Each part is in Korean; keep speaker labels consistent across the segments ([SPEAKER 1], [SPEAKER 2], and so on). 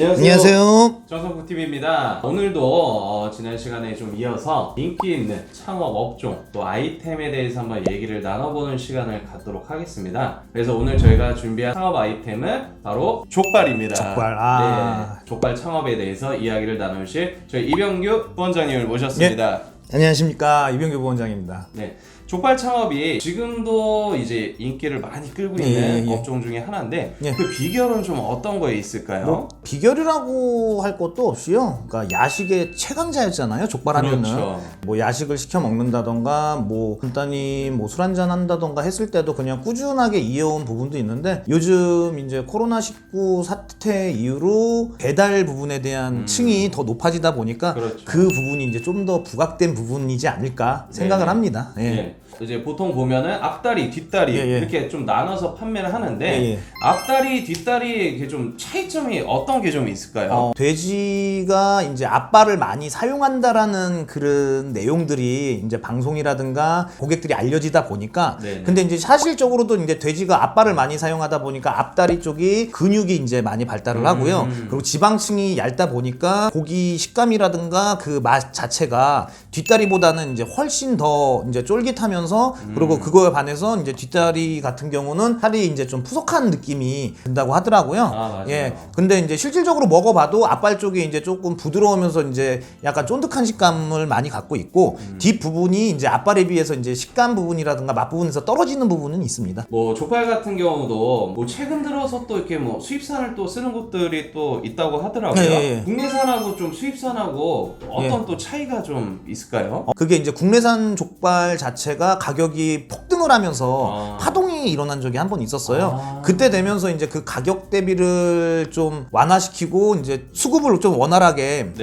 [SPEAKER 1] 안녕하세요.
[SPEAKER 2] 정성국TV입니다. 오늘도 지난 시간에 좀 이어서 인기 있는 창업 업종 또 아이템에 대해서 한번 얘기를 나눠보는 시간을 갖도록 하겠습니다. 그래서 오늘 저희가 준비한 창업 아이템은 바로 족발입니다.
[SPEAKER 1] 족발.
[SPEAKER 2] 네, 족발 창업에 대해서 이야기를 나누실 저희 이병규 부원장님을 모셨습니다.
[SPEAKER 1] 안녕하십니까, 이병규 부원장입니다.
[SPEAKER 2] 네, 족발 창업이 지금도 이제 인기를 많이 끌고 있는 업종 중에 하나인데 그 비결은 좀 어떤 거에 있을까요?
[SPEAKER 1] 비결이라고 할 것도 없이요. 그러니까 야식의 최강자였잖아요, 족발하면은.
[SPEAKER 2] 그렇죠.
[SPEAKER 1] 뭐 야식을 시켜 먹는다던가, 뭐 간단히 뭐 술 한잔 한다던가 했을 때도 그냥 꾸준하게 이어온 부분도 있는데, 요즘 이제 코로나19 사태 이후로 배달 부분에 대한 층이 더 높아지다 보니까
[SPEAKER 2] 그렇죠.
[SPEAKER 1] 그 부분이 이제 좀 더 부각된 부분이지 않을까 생각을 합니다.
[SPEAKER 2] 네. 이제 보통 보면은 앞다리, 뒷다리 이렇게 좀 나눠서 판매를 하는데 앞다리, 뒷다리에 이게 좀 차이점이 어떤 게 좀 있을까요?
[SPEAKER 1] 돼지가 이제 앞발을 많이 사용한다라는 그런 내용들이 이제 방송이라든가 고객들이 알려지다 보니까 근데 이제 사실적으로도 이제 돼지가 앞발을 많이 사용하다 보니까 앞다리 쪽이 근육이 이제 많이 발달을 하고요. 그리고 지방층이 얇다 보니까 고기 식감이라든가 그 맛 자체가 뒷다리보다는 이제 훨씬 더 이제 쫄깃하면서 그리고 그거에 반해서 이제 뒷다리 같은 경우는 살이 이제 좀 푸석한 느낌이 든다고 하더라고요.
[SPEAKER 2] 맞아요.
[SPEAKER 1] 근데 이제 실질적으로 먹어봐도 앞발 쪽이 이제 조금 부드러우면서 이제 약간 쫀득한 식감을 많이 갖고 있고 뒷 부분이 이제 앞발에 비해서 이제 식감 부분이라든가 맛 부분에서 떨어지는 부분은 있습니다.
[SPEAKER 2] 뭐 족발 같은 경우도 뭐 최근 들어서 또 이렇게 뭐 수입산을 또 쓰는 곳들이 또 있다고 하더라고요. 국내산하고 좀 수입산하고 어떤 또 차이가 좀 있을까요?
[SPEAKER 1] 그게 이제 국내산 족발 자체가 가격이 폭등을 하면서 파동이 일어난 적이 한 번 있었어요. 그때 되면서 이제 그 가격 대비를 좀 완화시키고 이제 수급을 좀 원활하게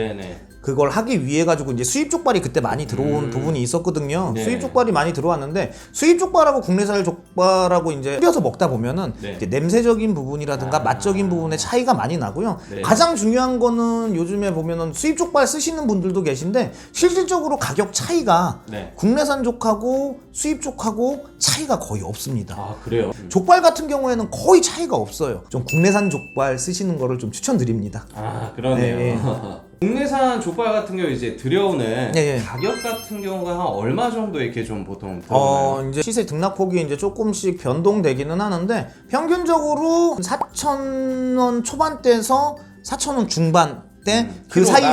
[SPEAKER 1] 그걸 하기 위해 가지고 이제 수입 족발이 그때 많이 들어온 부분이 있었거든요. 수입 족발이 많이 들어왔는데 수입 족발하고 국내산 족발하고 이제 끓여서 먹다 보면은 이제 냄새적인 부분이라든가 맛적인 부분의 차이가 많이 나고요. 가장 중요한 거는 요즘에 보면은 수입 족발 쓰시는 분들도 계신데 실질적으로 가격 차이가 국내산 족하고 수입 족하고 차이가 거의 없습니다.
[SPEAKER 2] 아, 그래요?
[SPEAKER 1] 족발 같은 경우에는 거의 차이가 없어요. 좀 국내산 족발 쓰시는 거를 좀 추천드립니다.
[SPEAKER 2] 아, 그러네요. 국내산 족발 같은 경우 이제 들여오는 가격 같은 경우가 한 얼마 정도 이렇게 좀 보통 들어오나요?
[SPEAKER 1] 이제 시세 등락폭이 이제 조금씩 변동되기는 하는데 평균적으로 4,000원 초반대에서 4,000원 중반 그 사이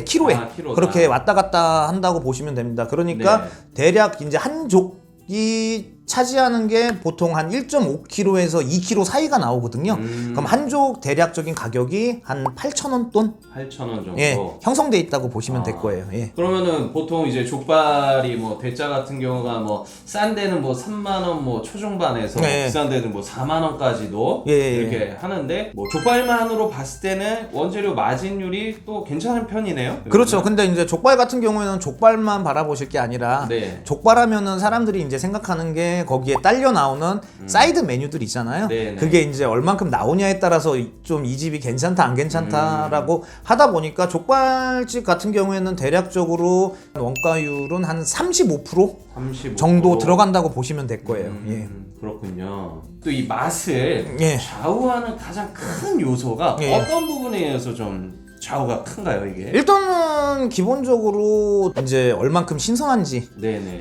[SPEAKER 1] 키로에 그렇게 왔다 갔다 한다고 보시면 됩니다. 그러니까 대략 이제 한 족이 차지하는 게 보통 한 1.5kg에서 2kg 사이가 나오거든요. 그럼 한 족 대략적인 가격이 한 8,000원 돈?
[SPEAKER 2] 8,000원 정도?
[SPEAKER 1] 형성돼 있다고 보시면 될 거예요.
[SPEAKER 2] 그러면은 보통 이제 족발이 뭐 대짜 같은 경우가 뭐 싼 데는 뭐 3만원 뭐 초중반에서 비싼 데는 뭐 4만원까지도 이렇게 하는데 뭐 족발만으로 봤을 때는 원재료 마진율이 또 괜찮은 편이네요?
[SPEAKER 1] 그렇죠. 근데 이제 족발 같은 경우에는 족발만 바라보실 게 아니라 족발하면은 사람들이 이제 생각하는 게 거기에 딸려 나오는 사이드 메뉴들 있잖아요. 그게 이제 얼만큼 나오냐에 따라서 좀 이 집이 괜찮다 안 괜찮다라고 하다 보니까 족발집 같은 경우에는 대략적으로 원가율은 한 35% 정도 들어간다고 보시면 될 거예요.
[SPEAKER 2] 그렇군요. 또 이 맛을 좌우하는 가장 큰 요소가 어떤 부분에 의해서 좀 좌우가 큰가요, 이게?
[SPEAKER 1] 일단은 기본적으로 이제 얼만큼 신선한지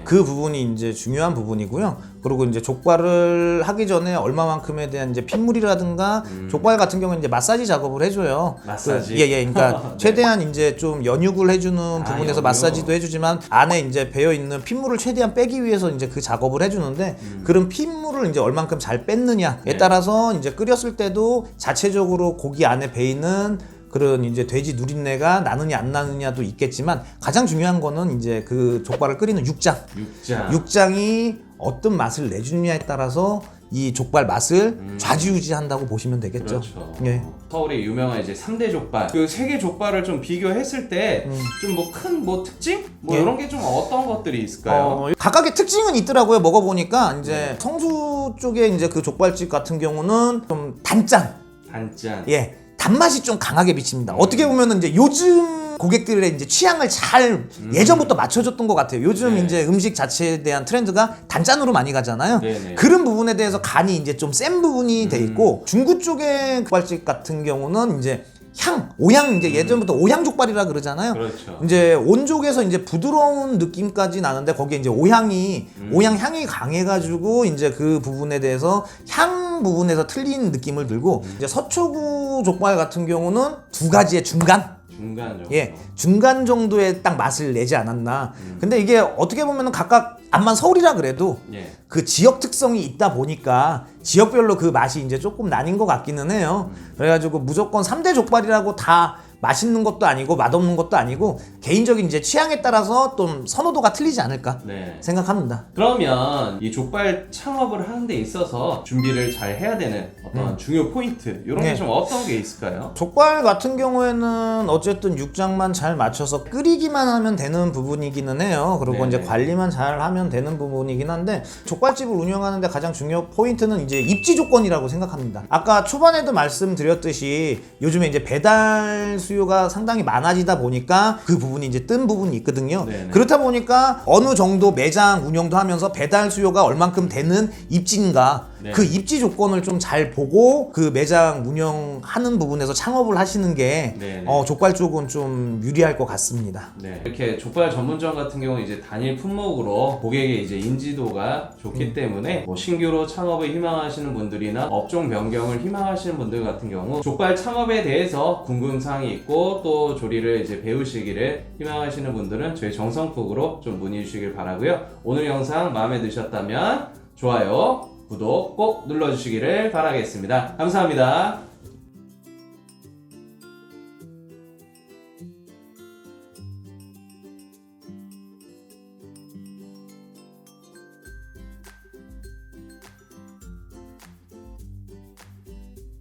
[SPEAKER 1] 그 부분이 이제 중요한 부분이고요. 그리고 이제 족발을 하기 전에 얼마만큼에 대한 이제 핏물이라든가 족발 같은 경우는 이제 마사지 작업을 해줘요.
[SPEAKER 2] 마사지?
[SPEAKER 1] 그러니까 최대한 이제 좀 연육을 해주는 부분에서 마사지도 해주지만 안에 이제 배어 있는 핏물을 최대한 빼기 위해서 이제 그 작업을 해주는데 그런 핏물을 이제 얼만큼 잘 뺐느냐에 따라서 이제 끓였을 때도 자체적으로 고기 안에 배이는 그런 이제 돼지 누린내가 나느냐 안 나느냐도 있겠지만 가장 중요한 거는 이제 그 족발을 끓이는 육장이 어떤 맛을 내주느냐에 따라서 이 족발 맛을 좌지우지한다고 보시면 되겠죠.
[SPEAKER 2] 그렇죠. 서울의 유명한 이제 3대 족발 그 3개 족발을 좀 비교했을 때 좀 뭐 큰 뭐 특징? 뭐 이런 게 좀 어떤 것들이 있을까요?
[SPEAKER 1] 각각의 특징은 있더라고요. 먹어보니까 이제 성수 쪽에 이제 그 족발집 같은 경우는 좀 단짠. 단맛이 좀 강하게 비칩니다. 어떻게 보면은 이제 요즘 고객들의 이제 취향을 잘 예전부터 맞춰줬던 것 같아요. 요즘 이제 음식 자체에 대한 트렌드가 단짠으로 많이 가잖아요. 그런 부분에 대해서 간이 이제 좀 센 부분이 돼 있고 중구 쪽의 족발집 같은 경우는 이제 오향 이제 예전부터 오향 족발이라 그러잖아요.
[SPEAKER 2] 그렇죠.
[SPEAKER 1] 이제 온족에서 이제 부드러운 느낌까지 나는데 거기에 이제 오향 향이 강해가지고 이제 그 부분에 대해서 향 부분에서 틀린 느낌을 들고 이제 서초구 족발 같은 경우는 두 가지의 중간
[SPEAKER 2] 정도.
[SPEAKER 1] 중간 정도의 딱 맛을 내지 않았나. 근데 이게 어떻게 보면은 각각 암만 서울이라 그래도 그 지역 특성이 있다 보니까 지역별로 그 맛이 이제 조금 나뉜 것 같기는 해요. 그래가지고 무조건 3대 족발이라고 다 맛있는 것도 아니고 맛없는 것도 아니고 개인적인 이제 취향에 따라서 좀 선호도가 틀리지 않을까 생각합니다.
[SPEAKER 2] 그러면 이 족발 창업을 하는 데 있어서 준비를 잘 해야 되는 어떤 중요 포인트 이런 게 좀 어떤 게 있을까요?
[SPEAKER 1] 족발 같은 경우에는 어쨌든 육장만 잘 맞춰서 끓이기만 하면 되는 부분이기는 해요. 그리고 이제 관리만 잘 하면 되는 부분이긴 한데 족발집을 운영하는데 가장 중요 포인트는 이제 입지 조건이라고 생각합니다. 아까 초반에도 말씀드렸듯이 요즘에 이제 배달 수요가 상당히 많아지다 보니까 그 부분이 이제 뜬 부분이 있거든요. 그렇다 보니까 어느 정도 매장 운영도 하면서 배달 수요가 얼만큼 되는 입지인가 그 입지 조건을 좀 잘 보고 그 매장 운영하는 부분에서 창업을 하시는 게 족발 쪽은 좀 유리할 것 같습니다.
[SPEAKER 2] 이렇게 족발 전문점 같은 경우는 이제 단일 품목으로 고객의 이제 인지도가 좋기 때문에 뭐 신규로 창업을 희망하시는 분들이나 업종 변경을 희망하시는 분들 같은 경우 족발 창업에 대해서 궁금사항이 있고 또 조리를 이제 배우시기를 희망하시는 분들은 저희 정성쿡으로 좀 문의 주시길 바라고요. 오늘 영상 마음에 드셨다면 좋아요, 구독 꼭 눌러주시기를 바라겠습니다. 감사합니다.